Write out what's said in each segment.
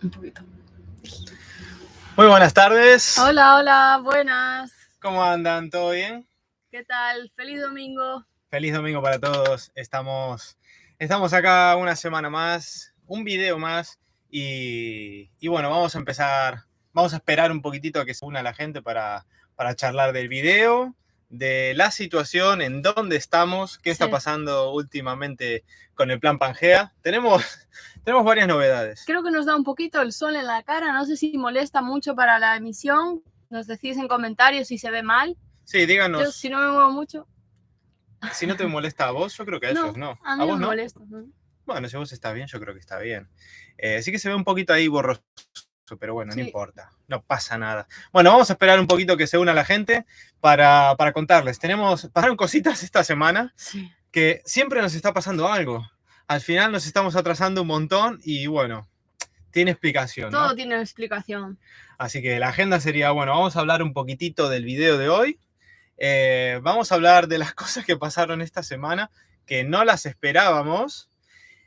Un poquito. Muy buenas tardes. Hola, hola, buenas. ¿Cómo andan? ¿Todo bien? ¿Qué tal? Feliz domingo. Feliz domingo para todos. Estamos acá una semana más, un video más y bueno, vamos a empezar, vamos a esperar un poquitito a que se una la gente para charlar del video, de la situación, en dónde estamos, qué está pasando últimamente con el plan Pangea. Tenemos varias novedades. Creo que nos da un poquito el sol en la cara, no sé si molesta mucho para la emisión. Nos decís en comentarios si se ve mal. Sí, díganos. Yo, si no me muevo mucho. Si no te molesta a vos, yo creo que a ellos no. A mí ¿A vos me no? molesta. ¿No? Bueno, si vos estás bien, yo creo que está bien. Sí que se ve un poquito ahí borroso, pero bueno, no importa, no pasa nada. Bueno, vamos a esperar un poquito que se una la gente para contarles. Pasaron cositas esta semana que siempre nos está pasando algo. Al final nos estamos atrasando un montón y bueno, tiene explicación, ¿no? Todo tiene explicación. Así que la agenda sería, bueno, vamos a hablar un poquitito del video de hoy. Vamos a hablar de las cosas que pasaron esta semana, que no las esperábamos.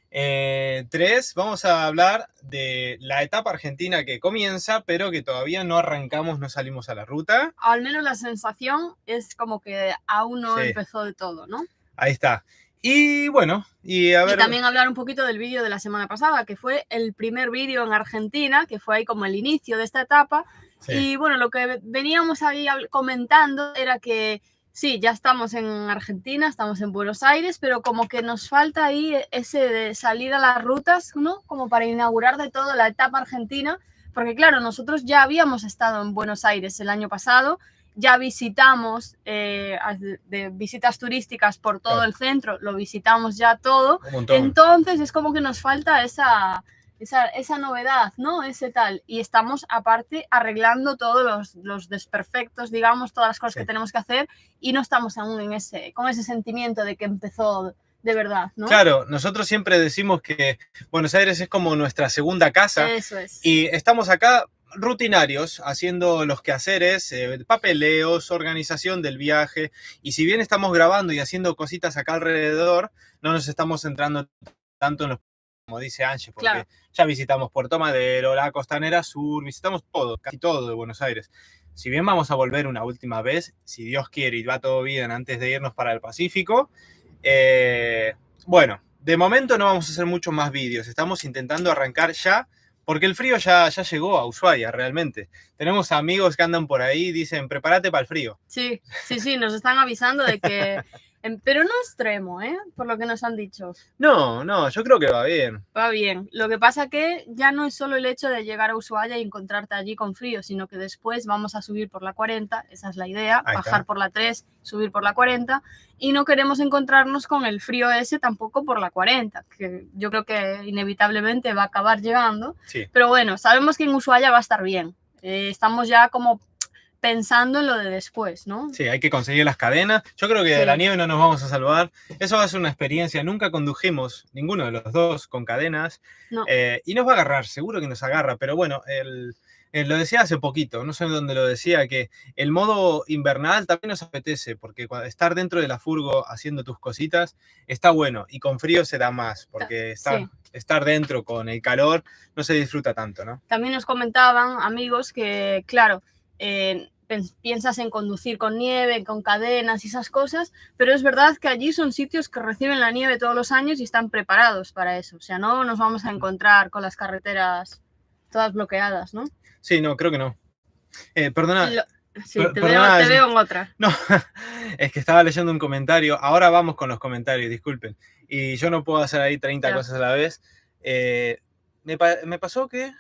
3, vamos a hablar de la etapa argentina que comienza, pero que todavía no arrancamos, no salimos a la ruta. Al menos la sensación es como que aún no empezó de todo, ¿no? Ahí está. Y bueno, y a ver... Y también hablar un poquito del vídeo de la semana pasada, que fue el primer vídeo en Argentina, que fue ahí como el inicio de esta etapa. Sí. Y bueno, lo que veníamos ahí comentando era que sí, ya estamos en Argentina, estamos en Buenos Aires, pero como que nos falta ahí ese de salir a las rutas, ¿no? Como para inaugurar de todo la etapa argentina, porque claro, nosotros ya habíamos estado en Buenos Aires el año pasado, ya visitamos de visitas turísticas por todo el centro, lo visitamos ya todo, entonces es como que nos falta esa novedad, ¿no? Ese tal, y estamos aparte arreglando todos los desperfectos, digamos, todas las cosas que tenemos que hacer y no estamos aún con ese sentimiento de que empezó de verdad, ¿no? Claro, nosotros siempre decimos que Buenos Aires es como nuestra segunda casa. Eso es. Y estamos acá rutinarios, haciendo los quehaceres, papeleos, organización del viaje, y si bien estamos grabando y haciendo cositas acá alrededor, no nos estamos centrando tanto en los, como dice Angie, porque ya visitamos Puerto Madero, la Costanera Sur, visitamos todo, casi todo de Buenos Aires. Si bien vamos a volver una última vez, si Dios quiere y va todo bien antes de irnos para el Pacífico, bueno, de momento no vamos a hacer muchos más vídeos, estamos intentando arrancar ya, porque el frío ya llegó a Ushuaia, realmente. Tenemos amigos que andan por ahí y dicen, prepárate para el frío. Sí, nos están avisando de que... Pero no extremo, por lo que nos han dicho. No, yo creo que va bien. Va bien. Lo que pasa que ya no es solo el hecho de llegar a Ushuaia y encontrarte allí con frío, sino que después vamos a subir por la 40, esa es la idea, bajar por la 3, subir por la 40, y no queremos encontrarnos con el frío ese tampoco por la 40, que yo creo que inevitablemente va a acabar llegando. Sí. Pero bueno, sabemos que en Ushuaia va a estar bien. Estamos ya como pensando en lo de después, ¿no? Sí, hay que conseguir las cadenas. Yo creo que de la nieve no nos vamos a salvar. Eso va a ser una experiencia. Nunca condujimos, ninguno de los dos, con cadenas. No. Y nos va a agarrar, seguro que nos agarra. Pero bueno, lo decía hace poquito, no sé dónde lo decía, que el modo invernal también nos apetece, porque estar dentro de la furgo haciendo tus cositas está bueno. Y con frío se da más, porque estar dentro con el calor no se disfruta tanto, ¿no? También nos comentaban amigos que, claro, piensas en conducir con nieve, con cadenas y esas cosas, pero es verdad que allí son sitios que reciben la nieve todos los años y están preparados para eso. O sea, no nos vamos a encontrar con las carreteras todas bloqueadas, ¿no? Sí, no, creo que no. Perdona. Te veo en otra. No, es que estaba leyendo un comentario. Ahora vamos con los comentarios, disculpen. Y yo no puedo hacer ahí 30 cosas a la vez. Me pasó que...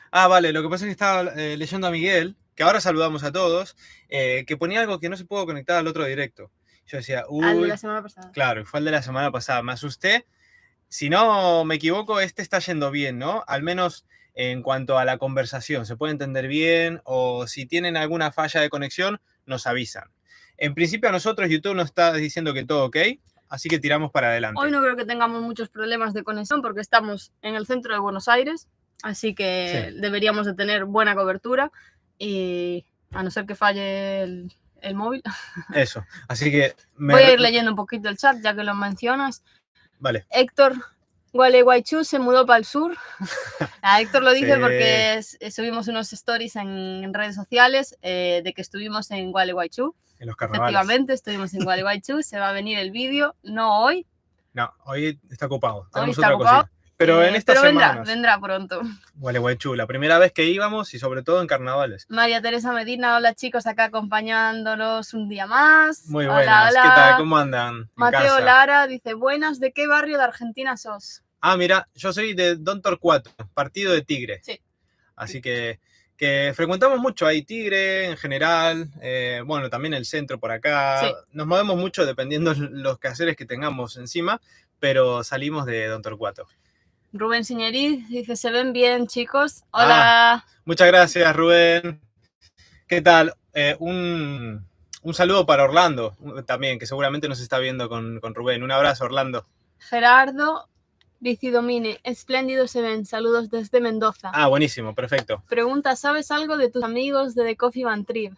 Ah, vale, lo que pasa es que estaba leyendo a Miguel, que ahora saludamos a todos, que ponía algo que no se pudo conectar al otro directo. Yo decía, uy... Al de la semana pasada. Claro, fue el de la semana pasada. Me asusté. Si no me equivoco, este está yendo bien, ¿no? Al menos en cuanto a la conversación. Se puede entender bien, o si tienen alguna falla de conexión, nos avisan. En principio a nosotros YouTube nos está diciendo que todo ok, así que tiramos para adelante. Hoy no creo que tengamos muchos problemas de conexión porque estamos en el centro de Buenos Aires, así que deberíamos de tener buena cobertura, y a no ser que falle el móvil. Eso, así que... Voy a ir leyendo un poquito el chat ya que lo mencionas. Vale. Héctor Gualeguaychú se mudó para el sur. A Héctor lo dice Sí. porque subimos unos stories en redes sociales de que estuvimos en Gualeguaychú. En los carnavales. Efectivamente, estuvimos en Gualeguaychú. Se va a venir el vídeo, no hoy. No, hoy está ocupado. Hoy Tenemos está otra ocupado. cosita. Pero en estas semanas. Vendrá pronto. Gualeguaychú, la primera vez que íbamos y sobre todo en carnavales. María Teresa Medina, hola chicos, acá acompañándonos un día más. Muy Hola, buenas. hola. ¿Qué tal? ¿Cómo andan? En Mateo casa? Lara dice, buenas, ¿de qué barrio de Argentina sos? Ah, mira, yo soy de Don Torcuato, partido de Tigre. Sí. Así que frecuentamos mucho ahí Tigre en general, bueno, también el centro por acá. Sí. Nos movemos mucho dependiendo los quehaceres que tengamos encima, pero salimos de Don Torcuato. Rubén Siñeriz dice, se ven bien chicos. Hola. Muchas gracias, Rubén. ¿Qué tal? Un saludo para Orlando también, que seguramente nos está viendo con Rubén. Un abrazo, Orlando. Gerardo Vicidomini, espléndido se ven, saludos desde Mendoza. Ah, buenísimo, perfecto. Pregunta, ¿sabes algo de tus amigos de The Coffee Van Trip?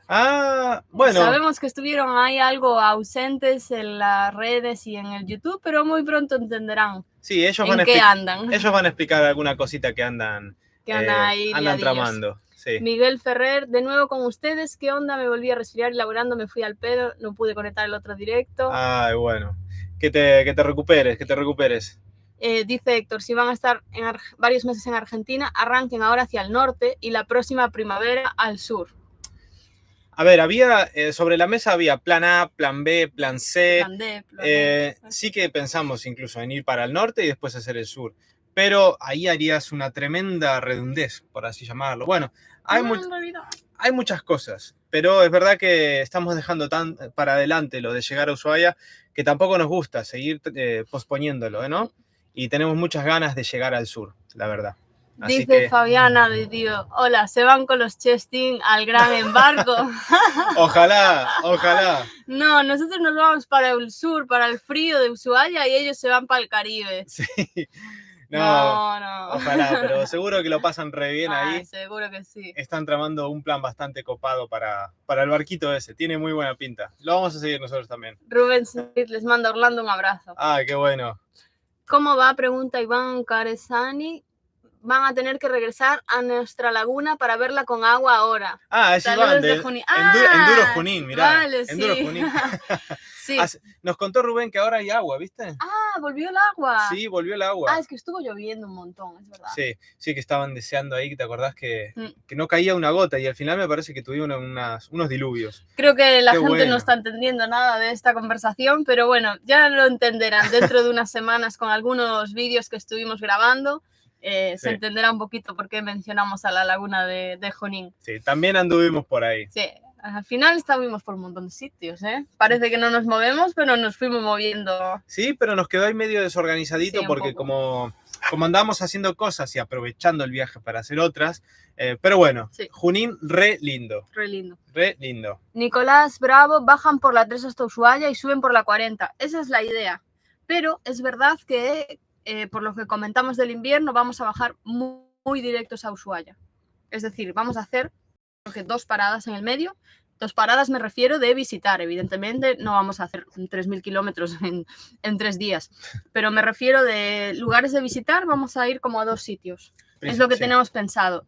Ah, bueno. Sabemos que estuvieron ahí algo ausentes en las redes y en el YouTube, pero muy pronto entenderán. Sí, ellos ¿En qué andan? Ellos van a explicar alguna cosita que andan ahí andan tramando. Sí. Miguel Ferrer, de nuevo con ustedes. ¿Qué onda? Me volví a resfriar laburando, me fui al pedo, no pude conectar el otro directo. Ay, bueno. Que te recuperes, que te recuperes. Dice Héctor, si van a estar varios meses en Argentina, arranquen ahora hacia el norte y la próxima primavera al sur. A ver, había sobre la mesa había plan A, plan B, plan C. Plan D, plan D. Sí que pensamos incluso en ir para el norte y después hacer el sur. Pero ahí harías una tremenda redondez, por así llamarlo. Bueno, hay muchas cosas, pero es verdad que estamos dejando tan para adelante lo de llegar a Ushuaia que tampoco nos gusta seguir posponiéndolo, ¿no? Y tenemos muchas ganas de llegar al sur, la verdad. Así dice que... Fabiana de tío, hola, se van con los Chestin al gran embarco. Ojalá, ojalá. No, nosotros nos vamos para el sur, para el frío de Ushuaia y ellos se van para el Caribe. Sí. No. Ojalá, pero seguro que lo pasan re bien ahí. Seguro que sí. Están tramando un plan bastante copado para el barquito ese. Tiene muy buena pinta. Lo vamos a seguir nosotros también. Rubén Smith les manda a Orlando un abrazo. Ah, qué bueno. ¿Cómo va? Pregunta Iván Caresani. Van a tener que regresar a nuestra laguna para verla con agua ahora. Ah, es Iván, de Junín. Enduro Junín, mirá. Vale, Enduro sí. Junín. Sí. Nos contó Rubén que ahora hay agua, ¿viste? Ah, volvió el agua. Sí, volvió el agua. Es que estuvo lloviendo un montón, es verdad. Sí, que estaban deseando ahí, ¿te acordás? Que no caía una gota y al final me parece que tuvieron unos diluvios. Creo que la gente no está entendiendo nada de esta conversación, pero bueno, ya lo entenderán dentro de unas semanas con algunos vídeos que estuvimos grabando. Se entenderá un poquito por qué mencionamos a la laguna de Junín. Sí, también anduvimos por ahí. Sí, al final estuvimos por un montón de sitios, ¿eh? Parece que no nos movemos, pero nos fuimos moviendo. Sí, pero nos quedó ahí medio desorganizadito porque como andábamos haciendo cosas y aprovechando el viaje para hacer otras, pero bueno, Junín re lindo. Re lindo. Re lindo. Nicolás Bravo, bajan por la 3 hasta Ushuaia y suben por la 40. Esa es la idea. Pero es verdad que por lo que comentamos del invierno, vamos a bajar muy directos a Ushuaia. Es decir, vamos a hacer 2 paradas en el medio. 2 paradas me refiero de visitar. Evidentemente no vamos a hacer 3.000 kilómetros en 3 días. Pero me refiero de lugares de visitar, vamos a ir como a 2 sitios. Es lo que tenemos pensado.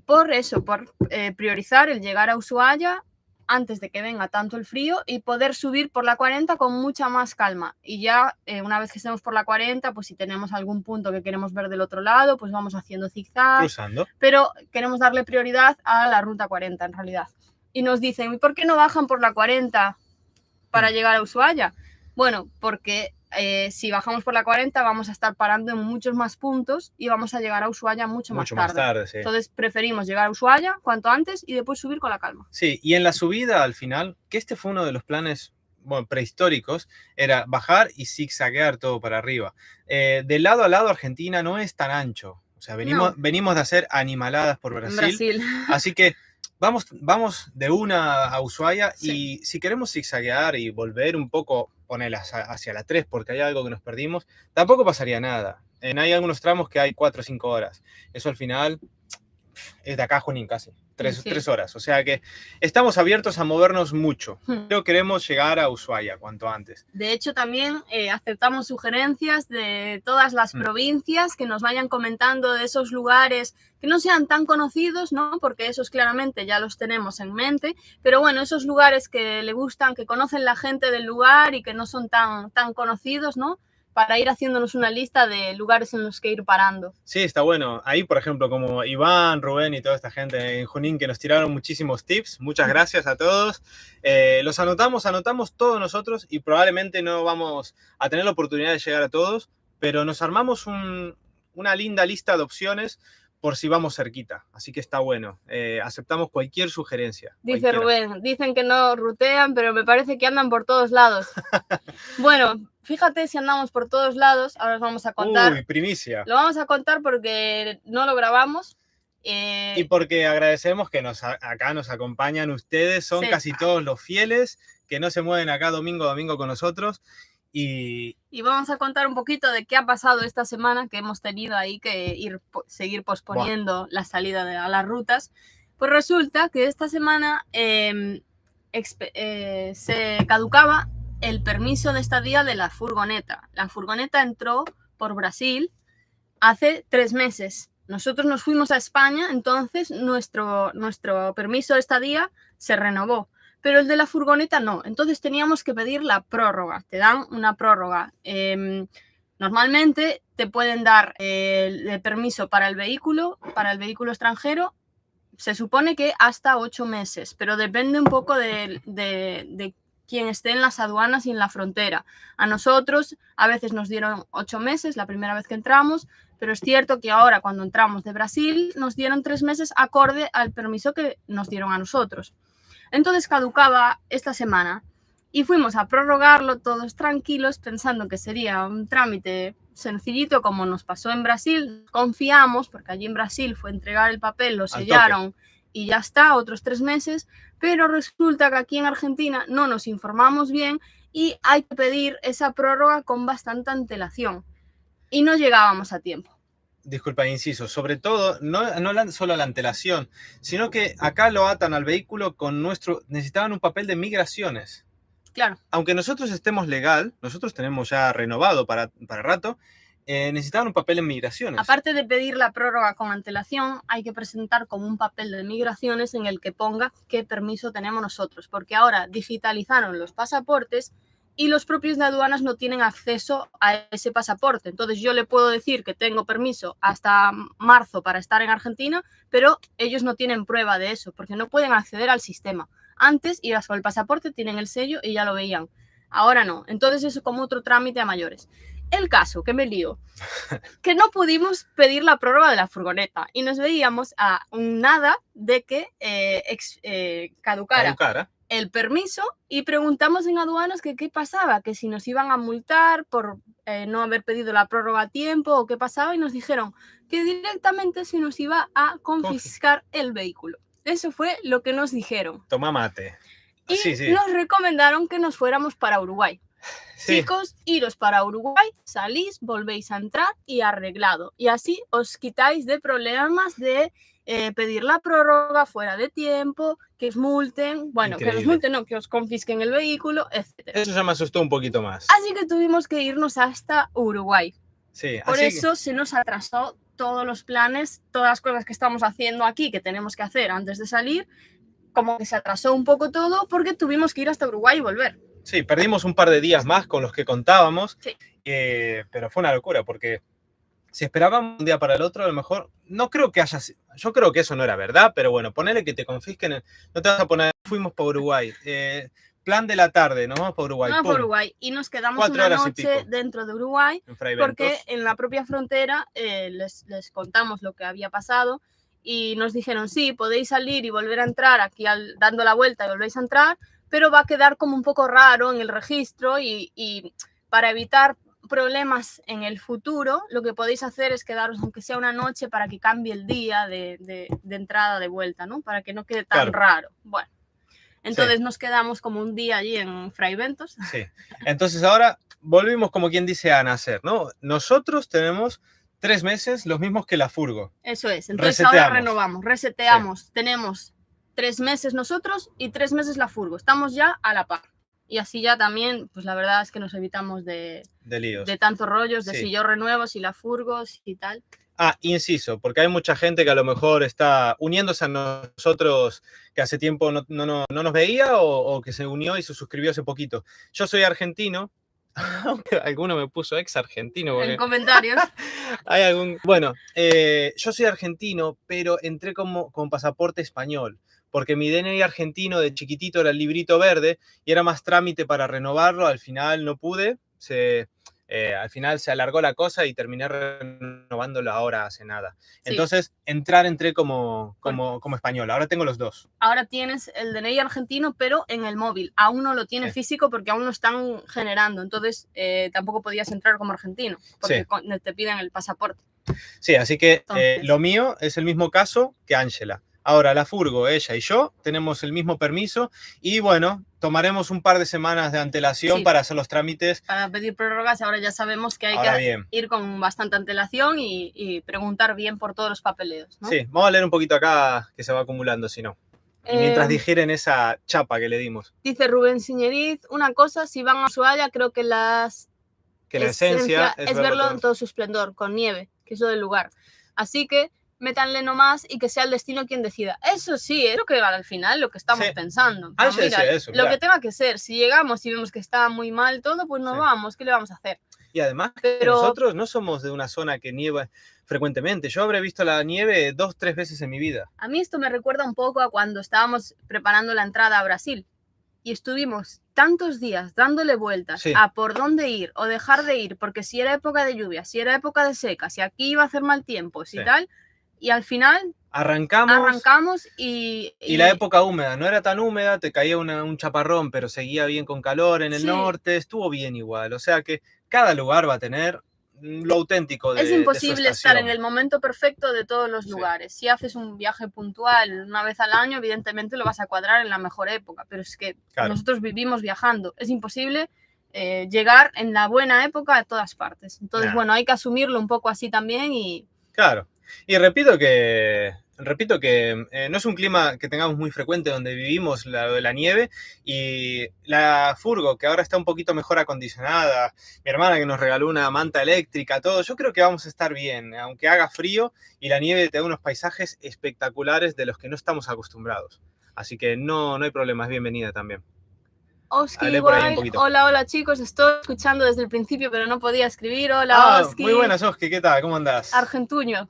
Por eso, por priorizar el llegar a Ushuaia antes de que venga tanto el frío y poder subir por la 40 con mucha más calma. Y ya una vez que estemos por la 40, pues si tenemos algún punto que queremos ver del otro lado, pues vamos haciendo zigzag. Cruzando. Pero queremos darle prioridad a la ruta 40 en realidad. Y nos dicen, ¿y por qué no bajan por la 40 para llegar a Ushuaia? Bueno, porque si bajamos por la 40 vamos a estar parando en muchos más puntos y vamos a llegar a Ushuaia mucho más tarde. Sí. Entonces preferimos llegar a Ushuaia cuanto antes y después subir con la calma. Sí, y en la subida al final, que este fue uno de los planes prehistóricos, era bajar y zigzaguear todo para arriba. De lado a lado Argentina no es tan ancho. O sea, venimos de hacer animaladas por Brasil. Así que vamos de una a Ushuaia y si queremos zigzaguear y volver un poco, ponerlas hacia la 3 porque hay algo que nos perdimos, tampoco pasaría nada. Hay algunos tramos que hay 4 o 5 horas. Eso al final Es de acá a Junín casi, Sí. 3 horas. O sea que estamos abiertos a movernos mucho. Hmm. Pero queremos llegar a Ushuaia cuanto antes. De hecho, también aceptamos sugerencias de todas las provincias que nos vayan comentando de esos lugares que no sean tan conocidos, ¿no? Porque esos claramente ya los tenemos en mente, pero bueno, esos lugares que le gustan, que conocen la gente del lugar y que no son tan conocidos, ¿no? Para ir haciéndonos una lista de lugares en los que ir parando. Sí, está bueno. Ahí, por ejemplo, como Iván, Rubén y toda esta gente en Junín que nos tiraron muchísimos tips. Muchas gracias a todos. Los anotamos todos nosotros y probablemente no vamos a tener la oportunidad de llegar a todos, pero nos armamos una linda lista de opciones por si vamos cerquita. Así que está bueno. Aceptamos cualquier sugerencia. Dice cualquiera. Rubén, dicen que no rutean, pero me parece que andan por todos lados. Bueno, fíjate si andamos por todos lados. Ahora os vamos a contar. Uy, primicia. Lo vamos a contar porque no lo grabamos. Y porque agradecemos que acá nos acompañan ustedes. Son Sí. casi todos los fieles que no se mueven acá domingo a domingo con nosotros. Y vamos a contar un poquito de qué ha pasado esta semana, que hemos tenido ahí que seguir posponiendo la salida a las rutas. Pues resulta que esta semana se caducaba el permiso de estadía de la furgoneta. La furgoneta entró por Brasil hace 3 meses. Nosotros nos fuimos a España, entonces nuestro permiso de estadía se renovó. Pero el de la furgoneta no. Entonces teníamos que pedir la prórroga. Te dan una prórroga. Normalmente te pueden dar el permiso para el vehículo extranjero. Se supone que hasta 8 meses, pero depende un poco de quien esté en las aduanas y en la frontera. A nosotros a veces nos dieron 8 meses la primera vez que entramos, pero es cierto que ahora cuando entramos de Brasil nos dieron 3 meses acorde al permiso que nos dieron a nosotros. Entonces caducaba esta semana y fuimos a prorrogarlo todos tranquilos pensando que sería un trámite sencillito como nos pasó en Brasil. Confiamos porque allí en Brasil fue entregar el papel, lo sellaron y ya está, otros 3 meses, pero resulta que aquí en Argentina no nos informamos bien y hay que pedir esa prórroga con bastante antelación y no llegábamos a tiempo. Disculpa, inciso, sobre todo, no solo la antelación, sino que acá lo atan al vehículo con necesitaban un papel de migraciones. Claro. Aunque nosotros estemos legal, nosotros tenemos ya renovado para rato, necesitaban un papel en migraciones. Aparte de pedir la prórroga con antelación, hay que presentar como un papel de migraciones en el que ponga qué permiso tenemos nosotros, porque ahora digitalizaron los pasaportes y los propios de aduanas no tienen acceso a ese pasaporte. Entonces yo le puedo decir que tengo permiso hasta marzo para estar en Argentina, pero ellos no tienen prueba de eso, porque no pueden acceder al sistema. Antes ibas con el pasaporte, tienen el sello y ya lo veían. Ahora no. Entonces eso es como otro trámite a mayores. El caso, que me lío, que no pudimos pedir la prórroga de la furgoneta y nos veíamos a un nada de que caducara el permiso y preguntamos en aduanas que qué pasaba, que si nos iban a multar por no haber pedido la prórroga a tiempo o qué pasaba, y nos dijeron que directamente se nos iba a confiscar el vehículo. Eso fue lo que nos dijeron. Toma mate. Y nos recomendaron que nos fuéramos para Uruguay. Sí. Chicos, iros para Uruguay, salís, volvéis a entrar y arreglado. Y así os quitáis de problemas de pedir la prórroga fuera de tiempo, que os multen, bueno, que os multen, no, que os confisquen el vehículo, etc. Eso ya me asustó un poquito más. Así que tuvimos que irnos hasta Uruguay. Sí, por eso se nos atrasó todos los planes, todas las cosas que estamos haciendo aquí, que tenemos que hacer antes de salir, como que se atrasó un poco todo porque tuvimos que ir hasta Uruguay y volver. Sí, perdimos un par de días más con los que contábamos, sí. Pero fue una locura porque si esperábamos un día para el otro, a lo mejor, no creo que haya, yo creo que eso no era verdad, pero bueno, ponele que te confisquen, no te vas a poner, fuimos para Uruguay, plan de la tarde, nos vamos para Uruguay. Vamos para Uruguay y nos quedamos una noche dentro de Uruguay, porque en la propia frontera les contamos lo que había pasado y nos dijeron, sí, podéis salir y volver a entrar aquí dando la vuelta y volvéis a entrar, pero va a quedar como un poco raro en el registro y para evitar problemas en el futuro, lo que podéis hacer es quedaros aunque sea una noche para que cambie el día de entrada, de vuelta, ¿no? Para que no quede tan raro. Bueno, entonces nos quedamos como un día allí en Fray Bentos. Sí, entonces ahora volvimos como quien dice a nacer, ¿no? Nosotros tenemos 3 meses, los mismos que la furgo. Eso es. Entonces ahora renovamos, reseteamos. Sí. Tenemos 3 meses nosotros y 3 meses la furgo. Estamos ya a la par. Y así ya también, pues la verdad es que nos evitamos de líos. De tantos rollos, de Sí. si yo renuevo, si la furgo, y tal. Inciso, porque hay mucha gente que a lo mejor está uniéndose a nosotros que hace tiempo no nos veía o que se unió y se suscribió hace poquito. Yo soy argentino, aunque alguno me puso ex argentino. Porque... En comentarios. Hay algún... Bueno, yo soy argentino, pero entré con pasaporte español, porque mi DNI argentino de chiquitito era el librito verde y era más trámite para renovarlo. Al final no pude, al final se alargó la cosa y terminé renovándolo ahora hace nada. Sí. Entonces, entré como español. Ahora tengo los dos. Ahora tienes el DNI argentino, pero en el móvil. Aún no lo tiene físico porque aún lo están generando. Entonces, tampoco podías entrar como argentino porque te piden el pasaporte. Sí, así que lo mío es el mismo caso que Ángela. Ahora, la furgo, ella y yo tenemos el mismo permiso y, bueno, tomaremos un par de semanas de antelación para hacer los trámites. Para pedir prórrogas, ahora ya sabemos que hay que ir con bastante antelación y preguntar bien por todos los papeleos, ¿no? Sí, vamos a leer un poquito acá que se va acumulando, si no. Y mientras digieren esa chapa que le dimos. Dice Rubén Siñeriz, una cosa, si van a Ushuaia, creo que la esencia es verlo en todo su esplendor, con nieve, que es lo del lugar. Así que métanle nomás y que sea el destino quien decida. Eso sí, es lo que al final lo que estamos pensando. Pero mira, lo que tenga que ser, si llegamos y vemos que está muy mal todo, pues no vamos, ¿qué le vamos a hacer? Y además, nosotros no somos de una zona que nieva frecuentemente. Yo habré visto la nieve 2 o 3 veces en mi vida. A mí esto me recuerda un poco a cuando estábamos preparando la entrada a Brasil y estuvimos tantos días dándole vueltas a por dónde ir o dejar de ir, porque si era época de lluvia, si era época de seca, si aquí iba a hacer mal tiempo, si tal... Y al final arrancamos y la época húmeda no era tan húmeda, te caía un chaparrón, pero seguía bien con calor en el norte, estuvo bien igual. O sea que cada lugar va a tener lo auténtico de Es imposible de estar en el momento perfecto de todos los lugares. Si haces un viaje puntual una vez al año, evidentemente lo vas a cuadrar en la mejor época, pero es que nosotros vivimos viajando. Es imposible llegar en la buena época a todas partes. Entonces, bueno, hay que asumirlo un poco así también y... Claro. Y repito que no es un clima que tengamos muy frecuente donde vivimos la nieve, y la furgo, que ahora está un poquito mejor acondicionada, mi hermana que nos regaló una manta eléctrica, todo, yo creo que vamos a estar bien, aunque haga frío, y la nieve te da unos paisajes espectaculares de los que no estamos acostumbrados. Así que no hay problema, es bienvenida también. Oski, hola chicos, estoy escuchando desde el principio, pero no podía escribir. Hola, Oski. Muy buenas, Oski, ¿qué tal? ¿Cómo andás? Argentuñol.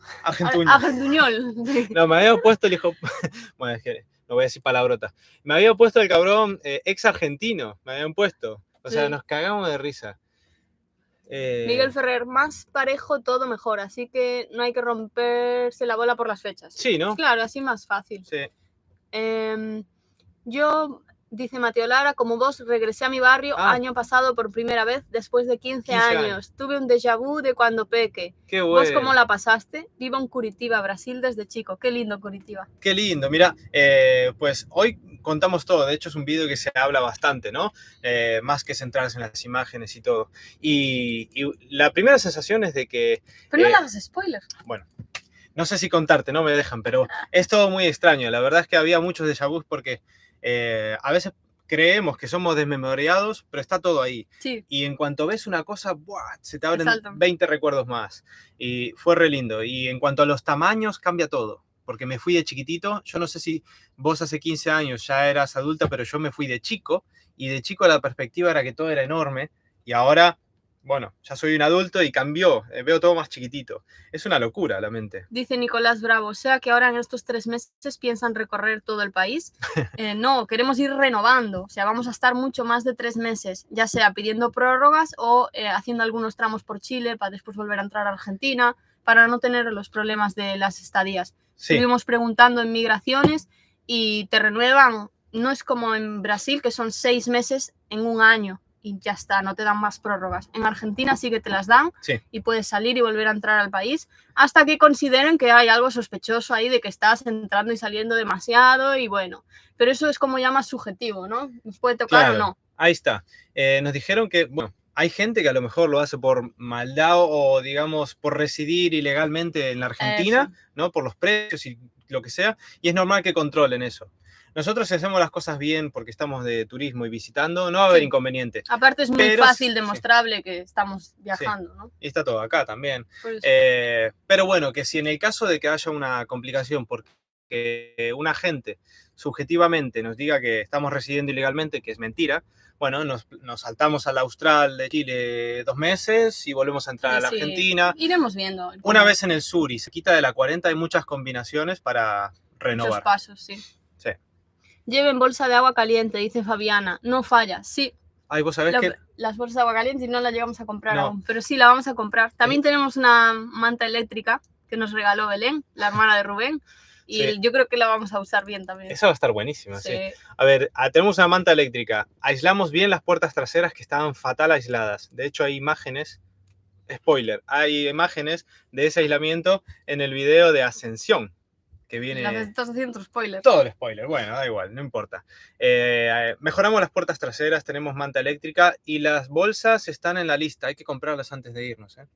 No, me había puesto el hijo... Bueno, es que no voy a decir palabrota. Me había puesto el cabrón ex argentino, me habían puesto. O sea, nos cagamos de risa. Miguel Ferrer, más parejo, todo mejor, así que no hay que romperse la bola por las fechas. Sí, ¿no? Claro, así más fácil. Sí. Yo... Dice Mateo Lara, como vos, regresé a mi barrio año pasado por primera vez después de 15 años. Tuve un déjà vu de cuando peque. Qué bueno. ¿Vos cómo la pasaste? Vivo en Curitiba, Brasil, desde chico. Qué lindo Curitiba. Qué lindo. Mira, pues hoy contamos todo. De hecho, es un vídeo que se habla bastante, ¿no? Más que centrarse en las imágenes y todo. Y la primera sensación es de que... Pero no le hagas spoiler. Bueno, no sé si contarte, no me dejan, pero es todo muy extraño. La verdad es que había muchos déjà vus porque... a veces creemos que somos desmemoriados, pero está todo ahí. Sí. Y en cuanto ves una cosa, ¡buah!, se te abren 20 recuerdos más. Y fue re lindo. Y en cuanto a los tamaños, cambia todo. Porque me fui de chiquitito. Yo no sé si vos hace 15 años ya eras adulta, pero yo me fui de chico. Y de chico la perspectiva era que todo era enorme. Y ahora... Bueno, ya soy un adulto y cambió, veo todo más chiquitito. Es una locura la mente. Dice Nicolás Bravo, o sea que ahora en estos 3 meses piensan recorrer todo el país. No, queremos ir renovando, o sea, vamos a estar mucho más de 3 meses, ya sea pidiendo prórrogas o haciendo algunos tramos por Chile para después volver a entrar a Argentina, para no tener los problemas de las estadías. Sí. Estuvimos preguntando en migraciones y te renuevan, no es como en Brasil, que son 6 meses en un año. Y ya está, no te dan más prórrogas. En Argentina sí que te las dan y puedes salir y volver a entrar al país hasta que consideren que hay algo sospechoso ahí de que estás entrando y saliendo demasiado y bueno. Pero eso es como ya más subjetivo, ¿no? Nos puede tocar o no. Ahí está. Nos dijeron que, bueno, hay gente que a lo mejor lo hace por maldad o, digamos, por residir ilegalmente en la Argentina, Eso. ¿no? Por los precios y lo que sea, y es normal que controlen eso. Nosotros, si hacemos las cosas bien porque estamos de turismo y visitando, no va a haber Sí. inconveniente. Aparte es muy Pero fácil sí. demostrable que estamos viajando, ¿no? Y está todo acá también. Por eso. Pero bueno, que si en el caso de que haya una complicación porque un agente subjetivamente nos diga que estamos residiendo ilegalmente, que es mentira, bueno, nos saltamos al Austral de Chile 2 meses y volvemos a entrar a la Sí, Argentina. iremos viendo. Una vez en el sur y se quita de la 40, hay muchas combinaciones para Muchos renovar. pasos, sí. Sí. Lleven bolsa de agua caliente, dice Fabiana. No falla, sí. Ay, vos sabés que... Las bolsas de agua caliente no las llegamos a comprar No. aún, pero sí la vamos a comprar. También tenemos una manta eléctrica que nos regaló Belén, la hermana de Rubén, y Sí. yo creo que la vamos a usar bien también. Esa va a estar buenísima, sí. Sí. A ver, tenemos una manta eléctrica. Aislamos bien las puertas traseras que estaban fatal aisladas. De hecho, hay imágenes, spoiler, hay imágenes de ese aislamiento en el video de Ascensión, que viene... Estás haciendo spoiler. Todo el spoiler, bueno, da igual, no importa. Mejoramos las puertas traseras, tenemos manta eléctrica y las bolsas están en la lista. Hay que comprarlas antes de irnos, ¿eh?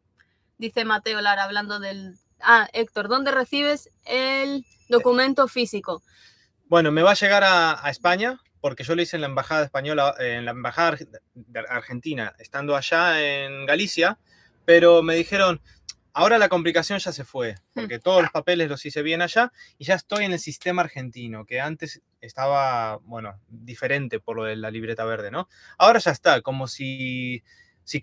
Dice Mateo Lara, hablando del... Héctor, ¿dónde recibes el documento físico? Bueno, me va a llegar a España, porque yo lo hice en la embajada española, en la embajada de Argentina, estando allá en Galicia, pero me dijeron, ahora la complicación ya se fue, porque todos los papeles los hice bien allá y ya estoy en el sistema argentino, que antes estaba, bueno, diferente por lo de la libreta verde, ¿no? Ahora ya está, como si querés